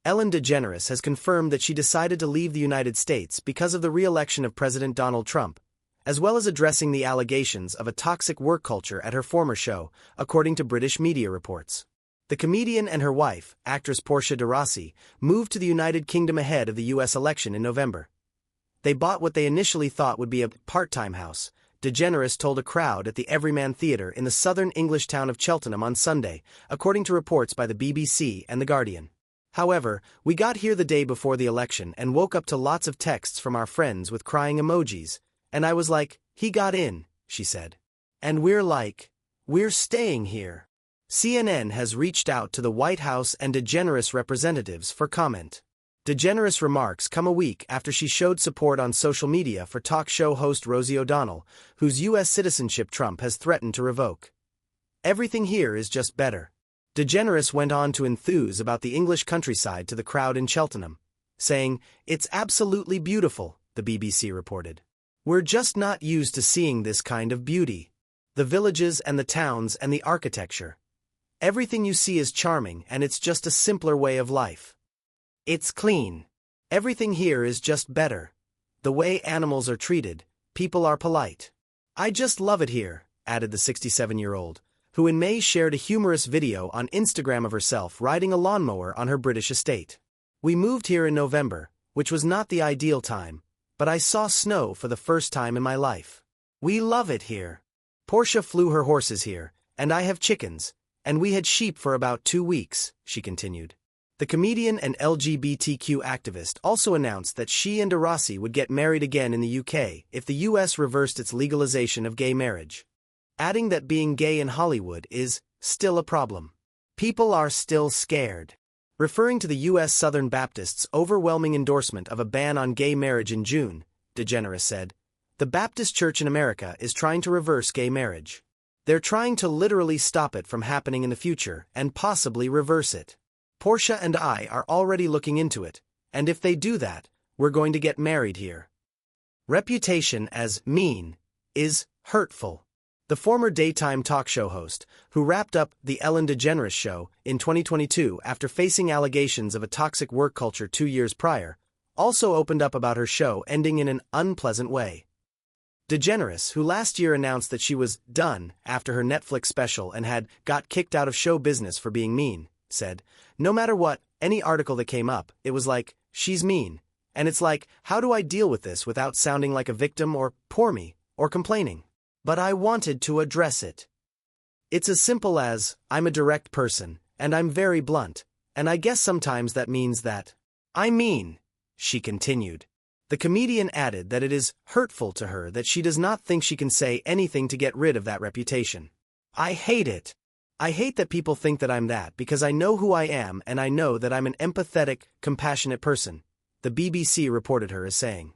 Ellen DeGeneres has confirmed that she decided to leave the United States because of the re-election of President Donald Trump, as well as addressing the allegations of a toxic work culture at her former show, according to British media reports. The comedian and her wife, actress Portia de Rossi, moved to the United Kingdom ahead of the U.S. election in November. They bought what they initially thought would be a part-time house, DeGeneres told a crowd at the Everyman Theatre in the southern English town of Cheltenham on Sunday, according to reports by the BBC and The Guardian. However, we got here the day before the election and woke up to lots of texts from our friends with crying emojis, and I was like, he got in, she said. And we're like, we're staying here. CNN has reached out to the White House and DeGeneres representatives for comment. DeGeneres' remarks come a week after she showed support on social media for talk show host Rosie O'Donnell, whose U.S. citizenship Trump has threatened to revoke. Everything here is just better. DeGeneres went on to enthuse about the English countryside to the crowd in Cheltenham, saying, "It's absolutely beautiful," the BBC reported. "We're just not used to seeing this kind of beauty. The villages and the towns and the architecture. Everything you see is charming and it's just a simpler way of life. It's clean. Everything here is just better. The way animals are treated, people are polite. I just love it here," added the 67-year-old, who in May shared a humorous video on Instagram of herself riding a lawnmower on her British estate. "We moved here in November, which was not the ideal time, but I saw snow for the first time in my life. We love it here. Portia flew her horses here, and I have chickens, and we had sheep for about 2 weeks," she continued. The comedian and LGBTQ activist also announced that she and de Rossi would get married again in the UK if the US reversed its legalization of gay marriage, adding that being gay in Hollywood is still a problem. "People are still scared." Referring to the U.S. Southern Baptists' overwhelming endorsement of a ban on gay marriage in June, DeGeneres said, "The Baptist Church in America is trying to reverse gay marriage. They're trying to literally stop it from happening in the future and possibly reverse it. Portia and I are already looking into it, and if they do that, we're going to get married here." Reputation as mean is hurtful. The former daytime talk show host, who wrapped up The Ellen DeGeneres Show in 2022 after facing allegations of a toxic work culture 2 years prior, also opened up about her show ending in an unpleasant way. DeGeneres, who last year announced that she was done after her Netflix special and had got kicked out of show business for being mean, said, "No matter what, any article that came up, it was like, she's mean. And it's like, how do I deal with this without sounding like a victim or poor me or complaining? But I wanted to address it. It's as simple as, I'm a direct person, and I'm very blunt, and I guess sometimes that means that I mean," she continued. The comedian added that it is hurtful to her that she does not think she can say anything to get rid of that reputation. "I hate it. I hate that people think that I'm that because I know who I am and I know that I'm an empathetic, compassionate person," the BBC reported her as saying.